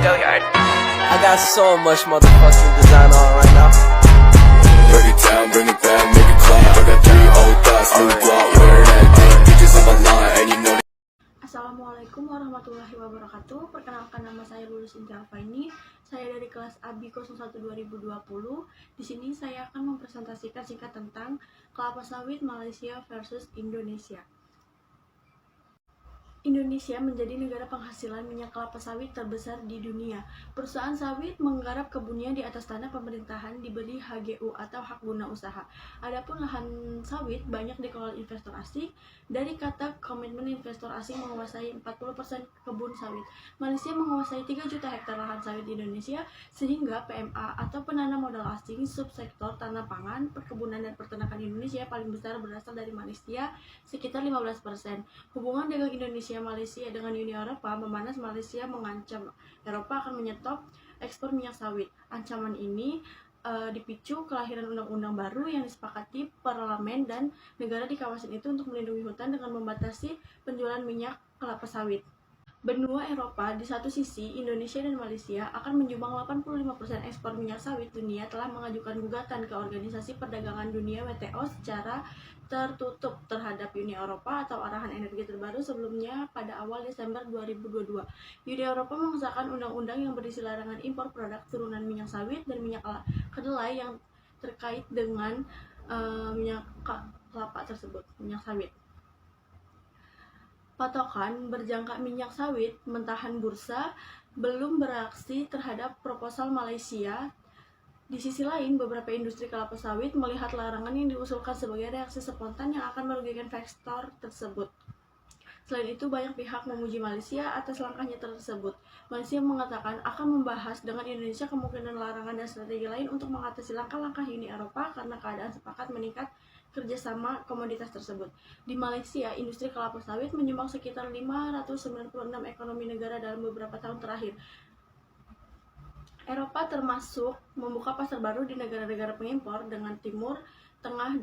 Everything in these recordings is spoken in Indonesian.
I got so much motherfucking design on right now. Break it down, bring it back, make it clap. I got 3 old thoughts, new block, where that thing. Bitches on my line, and you know. Assalamualaikum warahmatullahi wabarakatuh. Perkenalkan, nama saya Lulus Inti Alfaini. Saya dari kelas ABI 01 2020. Di sini saya akan mempresentasikan singkat tentang kelapa sawit Malaysia versus Indonesia. Indonesia menjadi negara penghasilan minyak kelapa sawit terbesar di dunia. Perusahaan sawit menggarap kebunnya di atas tanah pemerintahan diberi HGU atau hak guna usaha. Adapun lahan sawit banyak dikelola investor asing. Dari kata komitmen investor asing menguasai 40% kebun sawit. Malaysia menguasai 3 juta hektar lahan sawit di Indonesia, sehingga PMA atau penanam modal asing subsektor tanah pangan, perkebunan dan peternakan Indonesia paling besar berasal dari Malaysia sekitar 15%. Hubungan dagang Indonesia Malaysia dengan Uni Eropa memanas. Malaysia mengancam Eropa akan menyetop ekspor minyak sawit. Ancaman ini dipicu kelahiran undang-undang baru yang disepakati parlemen dan negara di kawasan itu untuk melindungi hutan dengan membatasi penjualan minyak kelapa sawit. Benua Eropa, di satu sisi, Indonesia dan Malaysia akan menyumbang 85% ekspor minyak sawit dunia, telah mengajukan gugatan ke Organisasi Perdagangan Dunia WTO secara tertutup terhadap Uni Eropa atau arahan energi terbaru sebelumnya pada awal Desember 2022. Uni Eropa mengesahkan undang-undang yang berisi larangan impor produk turunan minyak sawit dan minyak kedelai yang terkait dengan minyak kelapa tersebut, minyak sawit. Patokan berjangka minyak sawit mentahan bursa belum bereaksi terhadap proposal Malaysia. Di sisi lain, beberapa industri kelapa sawit melihat larangan yang diusulkan sebagai reaksi spontan yang akan merugikan sektor tersebut. Selain itu, banyak pihak memuji Malaysia atas langkahnya tersebut. Malaysia mengatakan akan membahas dengan Indonesia kemungkinan larangan dan strategi lain untuk mengatasi langkah-langkah Uni Eropa karena keadaan sepakat meningkat kerjasama komoditas tersebut. Di Malaysia, industri kelapa sawit menyumbang sekitar 596 ekonomi negara dalam beberapa tahun terakhir. Eropa termasuk membuka pasar baru di negara-negara pengimpor dengan Timur Tengah,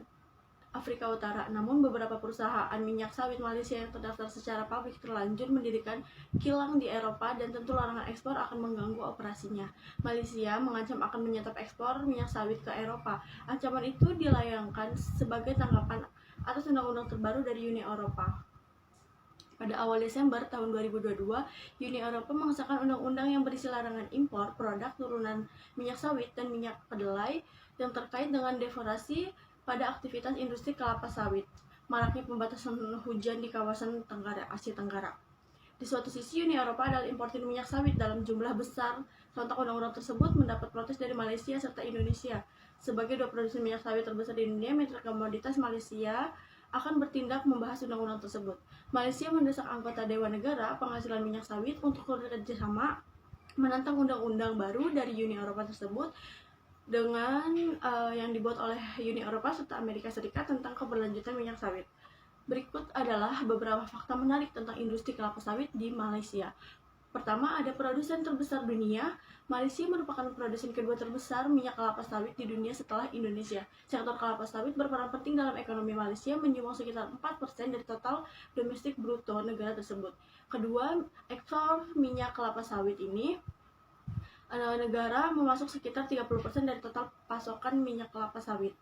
Afrika Utara. Namun beberapa perusahaan minyak sawit Malaysia yang terdaftar secara publik terlanjur mendirikan kilang di Eropa dan tentu larangan ekspor akan mengganggu operasinya. Malaysia mengancam akan menyetop ekspor minyak sawit ke Eropa. Ancaman itu dilayangkan sebagai tanggapan atas undang-undang terbaru dari Uni Eropa. Pada awal Desember tahun 2022, Uni Eropa mengesahkan undang-undang yang berisi larangan impor produk turunan minyak sawit dan minyak kedelai yang terkait dengan deforestasi pada aktivitas industri kelapa sawit, maraknya pembatasan hujan di kawasan Asia Tenggara. Di suatu sisi, Uni Eropa adalah importir minyak sawit dalam jumlah besar. Sontak undang-undang tersebut mendapat protes dari Malaysia serta Indonesia. Sebagai 2 produsen minyak sawit terbesar di dunia, Mitra Komoditas Malaysia akan bertindak membahas undang-undang tersebut. Malaysia mendesak anggota Dewan Negara Penghasilan Minyak Sawit untuk bekerjasama menentang undang-undang baru dari Uni Eropa tersebut dengan yang dibuat oleh Uni Eropa serta Amerika Serikat tentang keberlanjutan minyak sawit. Berikut adalah beberapa fakta menarik tentang industri kelapa sawit di Malaysia. Pertama, ada produsen terbesar dunia. Malaysia merupakan produsen kedua terbesar minyak kelapa sawit di dunia setelah Indonesia. Sektor kelapa sawit berperan penting dalam ekonomi Malaysia, menyumbang sekitar 4% dari total domestik bruto negara tersebut. Kedua, ekspor minyak kelapa sawit ini negara memasok sekitar 30% dari total pasokan minyak kelapa sawit.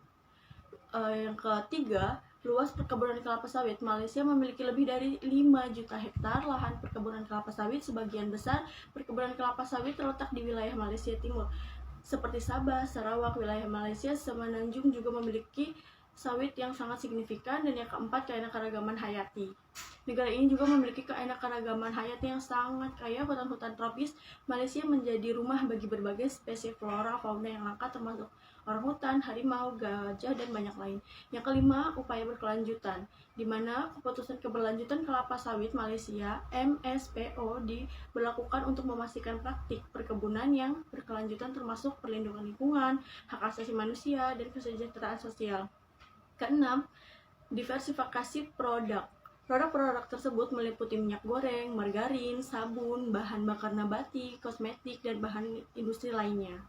Yang ketiga, luas perkebunan kelapa sawit. Malaysia memiliki lebih dari 5 juta hektar lahan perkebunan kelapa sawit. Sebagian besar perkebunan kelapa sawit terletak di wilayah Malaysia Timur, seperti Sabah, Sarawak. Wilayah Malaysia Semenanjung juga memiliki sawit yang sangat signifikan. Dan yang keempat, keanekaragaman hayati. Negara ini juga memiliki keanekaragaman hayati yang sangat kaya. Hutan-hutan tropis Malaysia menjadi rumah bagi berbagai spesies flora fauna yang langka, termasuk orangutan, harimau, gajah, dan banyak lain. Yang kelima, upaya berkelanjutan, di mana keputusan keberlanjutan kelapa sawit Malaysia MSPO diberlakukan untuk memastikan praktik perkebunan yang berkelanjutan, termasuk perlindungan lingkungan, hak asasi manusia, dan kesejahteraan sosial. Keenam, diversifikasi produk. Produk-produk tersebut meliputi minyak goreng, margarin, sabun, bahan bakar nabati, kosmetik, dan bahan industri lainnya.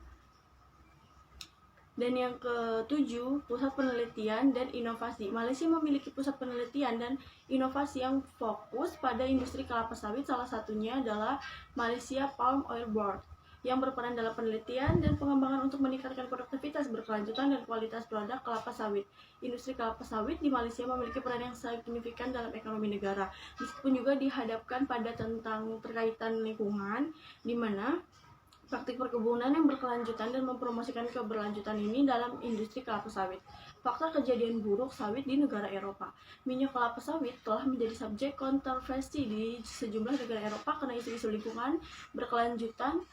Dan yang ketujuh, pusat penelitian dan inovasi. Malaysia memiliki pusat penelitian dan inovasi yang fokus pada industri kelapa sawit. Salah satunya adalah Malaysia Palm Oil Board yang berperan dalam penelitian dan pengembangan untuk meningkatkan produktivitas, berkelanjutan, dan kualitas produk kelapa sawit. Industri kelapa sawit di Malaysia memiliki peran yang signifikan dalam ekonomi negara, meskipun juga dihadapkan pada tentang terkaitan lingkungan, di mana praktik perkebunan yang berkelanjutan dan mempromosikan keberlanjutan ini dalam industri kelapa sawit. Fakta kejadian buruk sawit di negara Eropa. Minyak kelapa sawit telah menjadi subjek kontroversi di sejumlah negara Eropa karena isu-isu lingkungan berkelanjutan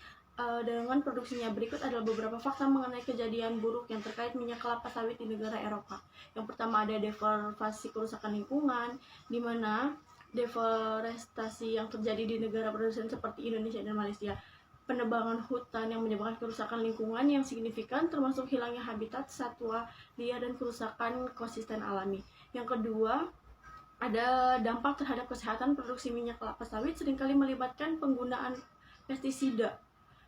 dengan produksinya. Berikut adalah beberapa fakta mengenai kejadian buruk yang terkait minyak kelapa sawit di negara Eropa. Yang pertama ada deforestasi, kerusakan lingkungan, di mana deforestasi yang terjadi di negara produsen seperti Indonesia dan Malaysia. Penebangan hutan yang menyebabkan kerusakan lingkungan yang signifikan, termasuk hilangnya habitat satwa liar dan kerusakan ekosistem alami. Yang kedua, ada dampak terhadap kesehatan. Produksi minyak kelapa sawit seringkali melibatkan penggunaan pestisida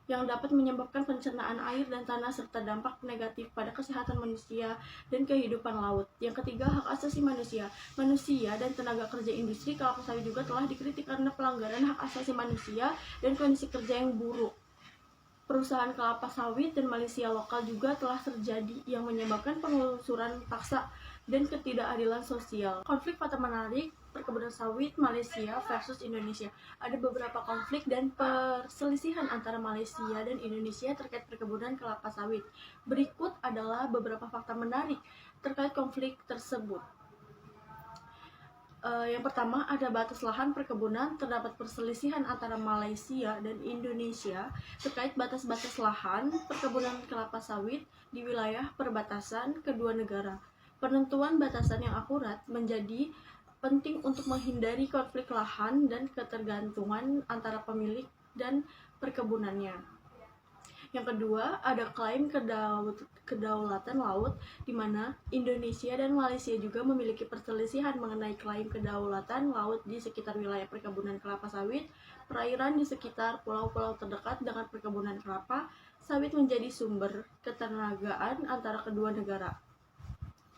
yang dapat menyebabkan pencernaan air dan tanah serta dampak negatif pada kesehatan manusia dan kehidupan laut. Yang ketiga, hak asasi manusia. Manusia dan tenaga kerja industri kelapa sawit juga telah dikritik karena pelanggaran hak asasi manusia dan kondisi kerja yang buruk. Perusahaan kelapa sawit dan Malaysia lokal juga telah terjadi yang menyebabkan penggusuran paksa dan ketidakadilan sosial. Konflik fakta menarik perkebunan sawit Malaysia versus Indonesia. Ada beberapa konflik dan perselisihan antara Malaysia dan Indonesia terkait perkebunan kelapa sawit. Berikut adalah beberapa fakta menarik terkait konflik tersebut. Yang pertama, ada batas lahan perkebunan. Terdapat perselisihan antara Malaysia dan Indonesia terkait batas-batas lahan perkebunan kelapa sawit di wilayah perbatasan kedua negara. Penentuan batasan yang akurat menjadi penting untuk menghindari konflik lahan dan ketergantungan antara pemilik dan perkebunannya. Yang kedua, ada klaim kedaulatan laut, di mana Indonesia dan Malaysia juga memiliki perselisihan mengenai klaim kedaulatan laut di sekitar wilayah perkebunan kelapa sawit. Perairan di sekitar pulau-pulau terdekat dengan perkebunan kelapa sawit menjadi sumber ketenagaan antara kedua negara.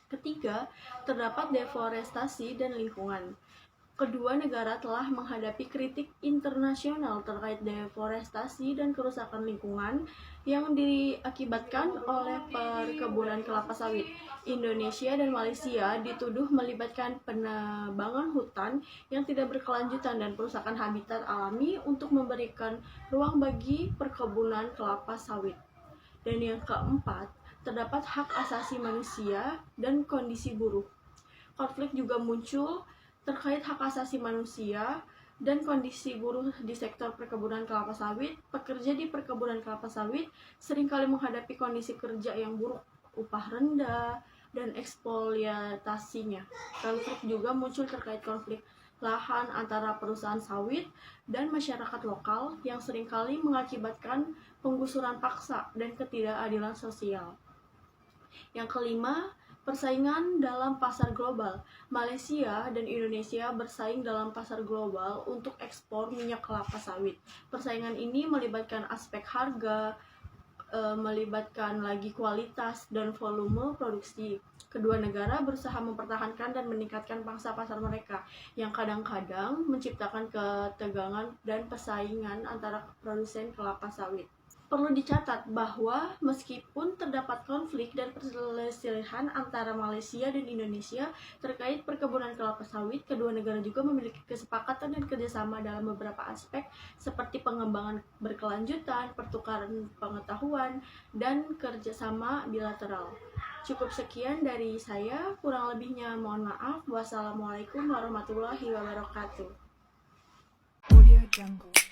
Ketiga, terdapat deforestasi dan lingkungan. Kedua negara telah menghadapi kritik internasional terkait deforestasi dan kerusakan lingkungan yang diakibatkan oleh perkebunan kelapa sawit. Indonesia dan Malaysia dituduh melibatkan penebangan hutan yang tidak berkelanjutan dan perusakan habitat alami untuk memberikan ruang bagi perkebunan kelapa sawit. Dan yang keempat, terdapat hak asasi manusia dan kondisi buruh. Konflik juga muncul terkait hak asasi manusia dan kondisi buruh di sektor perkebunan kelapa sawit. Pekerja di perkebunan kelapa sawit seringkali menghadapi kondisi kerja yang buruk, upah rendah, dan eksploitasinya. Konflik juga muncul terkait konflik lahan antara perusahaan sawit dan masyarakat lokal yang seringkali mengakibatkan penggusuran paksa dan ketidakadilan sosial. Yang kelima, persaingan dalam pasar global. Malaysia dan Indonesia bersaing dalam pasar global untuk ekspor minyak kelapa sawit. Persaingan ini melibatkan aspek harga, melibatkan lagi kualitas dan volume produksi. Kedua negara berusaha mempertahankan dan meningkatkan pangsa pasar mereka, yang kadang-kadang menciptakan ketegangan dan persaingan antara produsen kelapa sawit. Perlu dicatat bahwa meskipun terdapat konflik dan perselisihan antara Malaysia dan Indonesia terkait perkebunan kelapa sawit, kedua negara juga memiliki kesepakatan dan kerjasama dalam beberapa aspek seperti pengembangan berkelanjutan, pertukaran pengetahuan, dan kerjasama bilateral. Cukup sekian dari saya, kurang lebihnya mohon maaf. Wassalamualaikum warahmatullahi wabarakatuh. Audio Jungle.